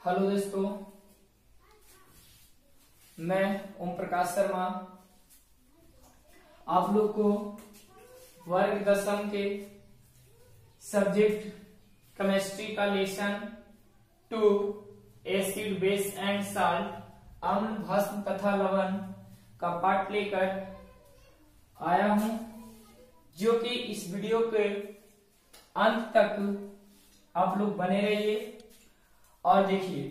Hello दोस्तों, मैं ओम प्रकाश शर्मा आप लोग को वर्ग 10वीं के सब्जेक्ट केमिस्ट्री का lesson 2 acid base and salt अम्ल भस्म तथा लवण का पाठ लेकर आया हूं, जो कि इस वीडियो के अंत तक आप लोग बने रहिए और देखिए।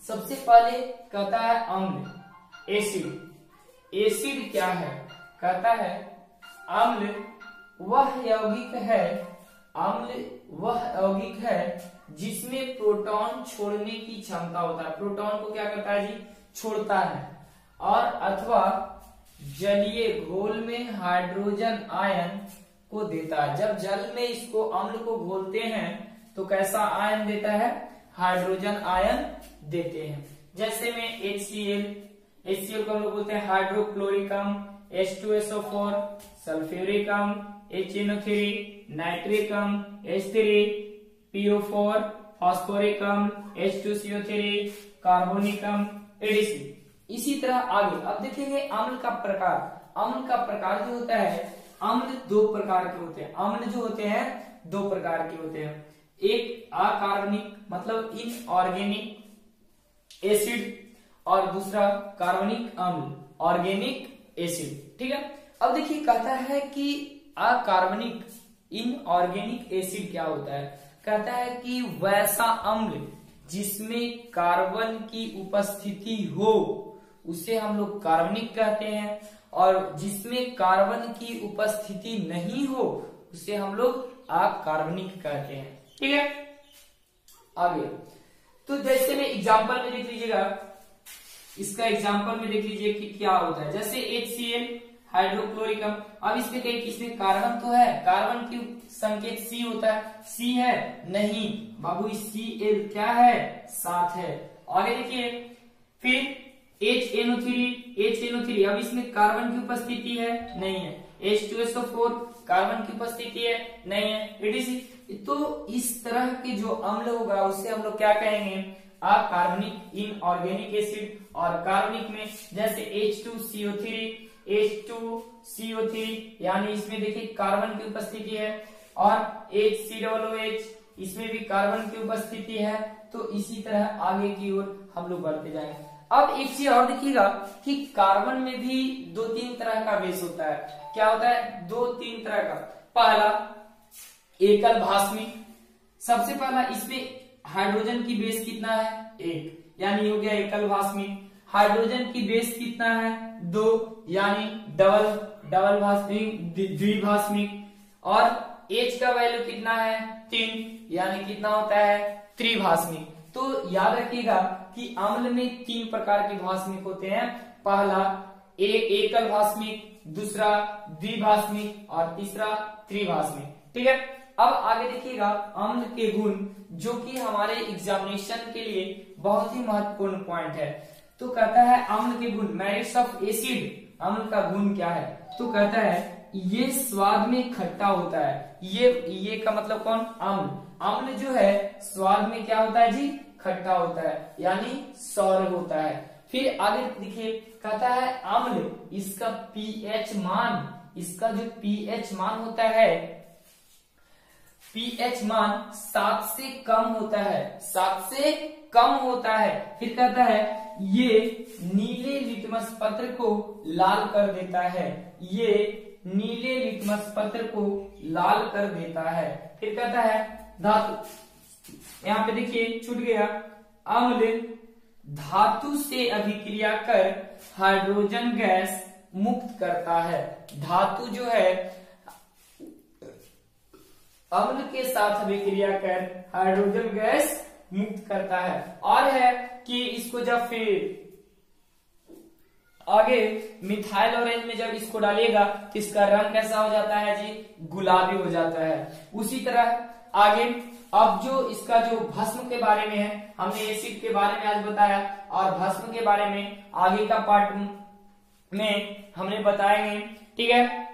सबसे पहले कहता है अम्ल एसिड। एसिड क्या है? कहता है अम्ल वह यौगिक है, अम्ल वह यौगिक है जिसमें प्रोटॉन छोड़ने की क्षमता होता है। प्रोटॉन को क्या करता है जी? छोड़ता है। और अथवा जलीय घोल में हाइड्रोजन आयन को देता है। जब जल में इसको अम्ल को घोलते हैं तो कैसा आयन देता है? हाइड्रोजन आयन देते हैं। जैसे में HCl को हम लोग बोलते हैं हाइड्रोक्लोरिकम, H2SO4 sulphuricum, HNO3 nitricum, H3PO4 फास्फोरिकम, H2CO3 carbonicum, ADC. इसी तरह आगे अब देखेंगे अम्ल का प्रकार। अम्ल का प्रकार जो होता है, अम्ल दो प्रकार के होते हैं। अम्ल जो होते हैं दो प्रकार के होते हैं। एक अकार्बनिक मतलब इनऑर्गेनिक एसिड और दूसरा कार्बनिक अम्ल ऑर्गेनिक एसिड। ठीक है। अब देखिए कहता है कि अकार्बनिक इनऑर्गेनिक एसिड क्या होता है? कहता है कि वैसा अम्ल जिसमें कार्बन की उपस्थिति हो उसे हम लोग कार्बनिक कहते हैं, और जिसमें कार्बन की उपस्थिति नहीं हो उसे हम लोग अकार्बनिक कहते हैं। ठीक है। आगे तो जैसे में एग्जांपल में देख लीजिएगा, इसका एग्जांपल में देख लीजिए कि क्या होता है। जैसे HCl हाइड्रोक्लोरिकम। अब इसमें कहीं किसमें कार्बन तो है, कार्बन की संकेत C होता है। C है नहीं बाबू, Cl क्या है? साथ है। आगे देखिए फिर HNO3 अब इसमें कार्बन की उपस्थिति है नहीं है। H2SO4 कार्बन की उपस्थिति है नहीं है, etc। तो इस तरह के जो अम्ल होगा उसे हम लोग क्या कहेंगे? अकार्बनिक इनऑर्गेनिक एसिड। और कार्बनिक में जैसे H2CO3 यानी इसमें देखिए कार्बन की उपस्थिति है, और HCOOH इसमें भी कार्बन की उपस्थिति है। तो इसी तरह आगे की ओर हम लोग बढ़ते जाएंगे। अब एक चीज और देखिएगा कि कार्बन में भी दो तीन तरह का बेस होता है। क्या होता है? दो तीन तरह का। पहला एकल भास्मिक। सबसे पहला इसमें हाइड्रोजन की बेस कितना है? 1, यानी हो गया एकल भास्मिक। हाइड्रोजन की बेस कितना है? 2, यानी डबल भास्मिक, द्विभास्मिक। और H का वैल्यू कितना है? 3, यानी कितना होता है? त्रिभास्मिक। तो याद रखिएगा कि अम्ल में 3 प्रकार के भास्मिक होते हैं। पहला एकल भास्मिक, दूसरा द्विभास्मिक और तीसरा त्रिभास्मिक। ठीक है। अब आगे देखिएगा अम्ल के गुण, जो कि हमारे एग्जामिनेशन के लिए बहुत ही महत्वपूर्ण पॉइंट है। तो कहता है अम्ल के गुण, मेरिट्स ऑफ एसिड। अम्ल का गुण क्या है? तो कहता है ये स्वाद में खट्टा होता है। ये का मतलब कौन? अम्ल। अम्ल जो है स्वाद में क्या होता है जी? खट्टा होता है, यानी सौर होता है। फिर आगे देखिए कहता है अम्ल इसका पीएच मान, इसका जो पीएच मान होता है, पीएच मान 7 से कम होता है, 7 से कम होता है। फिर कहता है ये नीले लिटमस पत्र को लाल कर देता है, ये नीले लिटमस पत्र को लाल कर देता है। फिर कहता है धातु, यहाँ पे देखिए छूट गया, अम्ल धातु से अभिक्रिया कर हाइड्रोजन गैस मुक्त करता है। धातु जो है अम्ल के साथ अभिक्रिया कर हाइड्रोजन गैस मुक्त करता है। और है कि इसको जब फिर आगे मिथाइल ऑरेंज में जब इसको डालिएगा तो इसका रंग कैसा हो जाता है जी? गुलाबी हो जाता है। उसी तरह आगे अब जो इसका जो भस्म के बारे में है, हमने एसिड के बारे में आज बताया, और भस्म के बारे में आगे का पार्ट में हमने बताएंगे। ठीक है।